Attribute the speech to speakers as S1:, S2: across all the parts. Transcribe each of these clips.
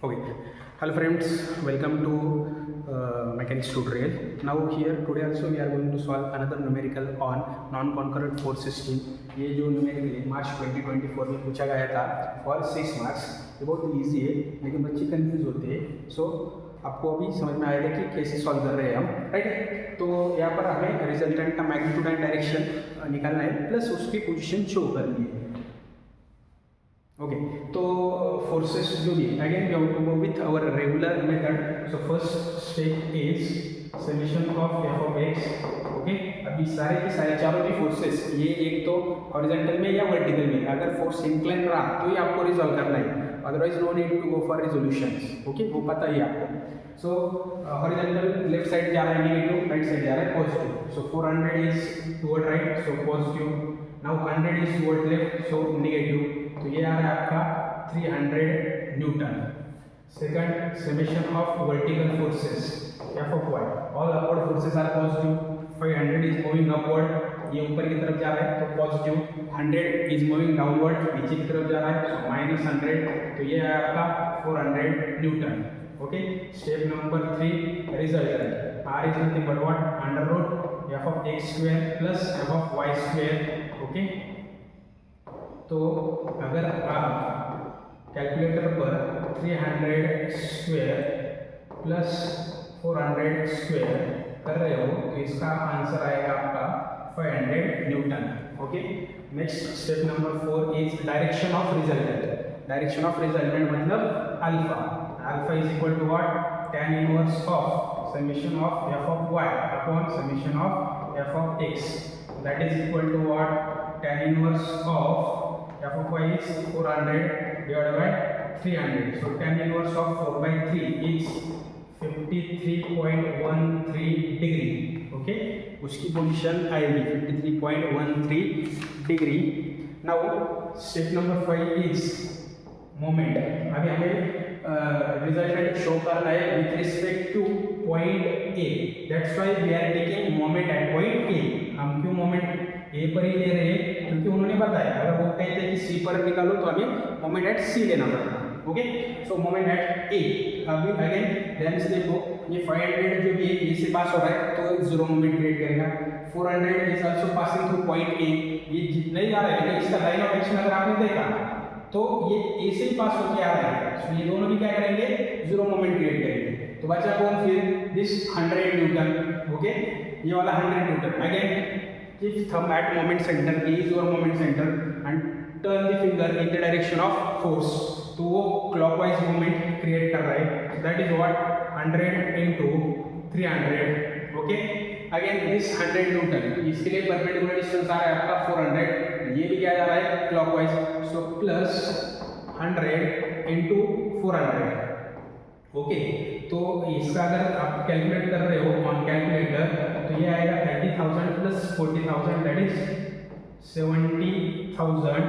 S1: Okay. Hello friends, welcome to mechanics tutorial. Now here today also we are going to solve another numerical on non-concurrent force system. ये जो numerical मार्च 2024 में पूछा गया था for 6 marks, ये बहुत easy है लेकिन बच्चे कंफ्यूज होते हैं. सो आपको अभी समझ में आएगा कि कैसे सॉल्व कर रहे हैं हम, राइट है. तो यहाँ पर हमें रिजल्टेंट का मैग्नीट्यूड एंड डायरेक्शन निकालना है प्लस उसकी पोजीशन शो करनी है. ओके, तो फोर्सेस जो भी again we have to go with our regular method. So first step is summation of F of X. Okay, अभी सारे के सारे चारों की फोर्सेस, ये एक तो हॉरिजॉन्टल में या वर्टिकल में, अगर फोर्स इंक्लाइन रहा तो ये आपको रिजॉल्व करना है, otherwise no need to go for resolutions. Okay, वो पता ही आपको. सो हॉरिजॉन्टल लेफ्ट साइड जा रहा है नेगेटिव, राइट साइड जा रहा है positive. So 400 is toward right, so positive. Now 100 is toward left, so negative. तो ये आ रहा है आपका 300 newton. Second, summation of vertical forces F of Y. All upward forces are positive. 500 is moving upward, ये ऊपर की तरफ जा रहा है तो पॉजिटिव. 100 इज मूविंग डाउनवर्ड, नीचे की तरफ जा रहा है तो -100. तो ये है आपका 400 newton. Okay, step number 3 result. R is nothing but what, under root F of X square plus F of Y square. Okay, तो अगर आप कैलकुलेटर पर 300 स्क्वायर प्लस 400 स्क्वायर कर रहे हो तो इसका आंसर आएगा आपका 500 newton. Okay, next step number 4 is direction of resultant. Direction of resultant मतलब alpha. Alpha is equal to what, tan inverse of summation of f of y upon summation of f of x. That is equal to what, tan inverse of f of y is 400 divided by 300. So tan inverse of 4 by 3 is 53.13 degree. Okay, उसकी position आएगी 53.13 degree. Now step number 5 is moment. अभी हमें resultant show करना है with respect to point A. That's why we are taking moment at point A. हम क्यों moment ए पर ही ले रहे हैं, क्योंकि उन्होंने बताया अगर वो कहते हैं कि सी पर निकालो तो हमें मोमेंट एट सी लेना पड़ता है. ओके, सो मोमेंट एट ए. अभी अगेन ध्यान से देखो, ये 500 जो भी है ए से पास हो रहा है तो जीरो मोमेंट क्रिएट करेगा. 400 is also passing through point A. ये जितना ही जा रहा है लेकिन इसका लाइन ऑफ एक्शन अगर आपने देखा तो ये ए से ही पास होकर आ रहा है. सो ये दोनों भी क्या करेंगे, जीरो मोमेंट क्रिएट करेंगे. तो बचा कौन फिर, दिस 100 न्यूटन. ओके, ये वाला 100 Newton. Again if thumb at moment center, A is your moment center and turn the finger in the direction of force, तो वो clockwise movement create कर रहा है. So that is what 100 into 300. okay, again this 100 Newton, इसके लिए perpendicular distance आ रहा है आपका 400. ये भी क्या जा रहा है clockwise. So plus 100 into 400. Okay, तो इसका अगर आप कैलकुलेट कर रहे हो ऑन कैलकुलेटर तो ये आएगा 30,000 plus 40,000 that is 70,000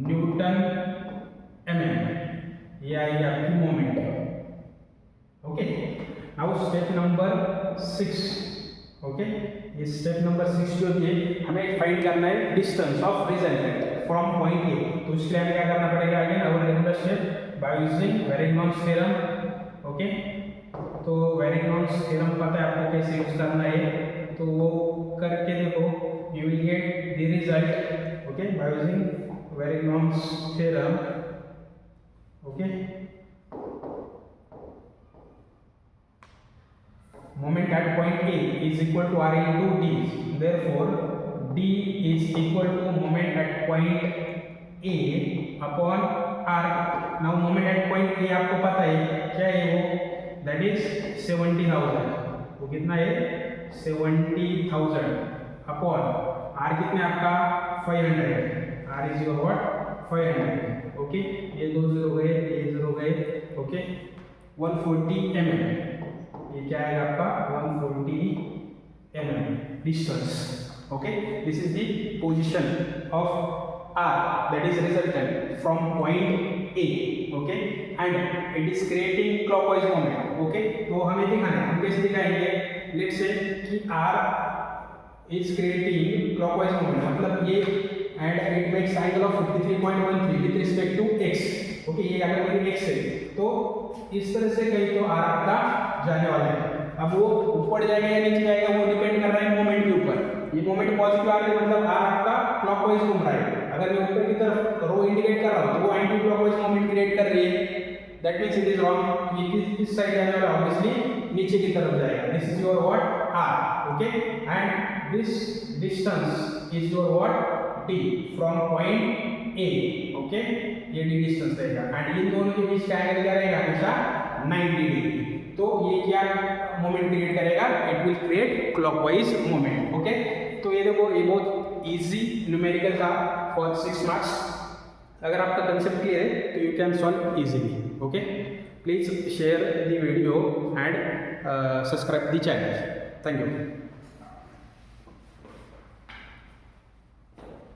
S1: newton mm. ये आएगी आपकी moment. Okay, now step number 6. ओके, ये स्टेप नंबर 6 जो है हमें फाइंड करना है distance of resultant from point A. तो उसके लिए हमें क्या करना पड़ेगा, again our regular step by using Varignon's theorem. Okay, तो वेरिग्नॉन्स थ्योरम पता है आपको कैसे यूज करना है, तो वो करके देखो, you will get the result. Okay, by using Varignon's theorem. Okay, moment at point A is equal to R into D. Therefore, D is equal to moment at point A upon R. Now moment at point A आपको पता है क्या है वो, that is 70,000. वो कितना है 70,000 upon R कितना आपका 500. R is your what, 500. Okay, ये दो जीरो गए, ये जीरो गए. Okay, 140 mm. ये क्या है आपका 140 mm distance. Okay, this is the position of R, that is resultant from point A. Okay, and it is creating clockwise moment. Okay, तो हमें दिखाना है, हम कैसे दिखाएंगे, लेट्स से कि R is creating clockwise moment. मतलब ये and it makes angle of 53.13 with respect to x। Okay, ये अगर मेरी x है तो इस तरह से कहीं तो r आपका जाने वाला है। अब वो ऊपर जाएगा या नीचे जाएगा वो डिपेंड कर रहा है मोमेंट के ऊपर। ये मोमेंट पॉजिटिव आ रहा है मतलब r आपका क्लॉकवाइज घूम रहा है। अगर मैं ऊपर की तरफ रो इंडिकेट कर रहा हूं तो वो एंटी क्लॉकवाइज मोमेंट क्रिएट कर रही है। That means it is wrong. ये किस साइड जाने वाला है? ऑब्वियसली नीचे की तरफ जाएगा। This is your what r। Okay, and this distance is your what d from point a। Okay, ये d डिस्टेंस रहेगा एंड इन दोनों के बीच का एंगल क्या रहेगा? हमेशा 90 डिग्री। तो ये क्या मोमेंट क्रिएट करेगा? It will create clockwise moment. Okay, तो ये देखो ये बहुत इजी न्यूमेरिकल था फॉर 6 मार्क्स। अगर आपका कंसेप्ट क्लियर है तो you can solve easily. Okay, please share the video and subscribe the channel. Thank you.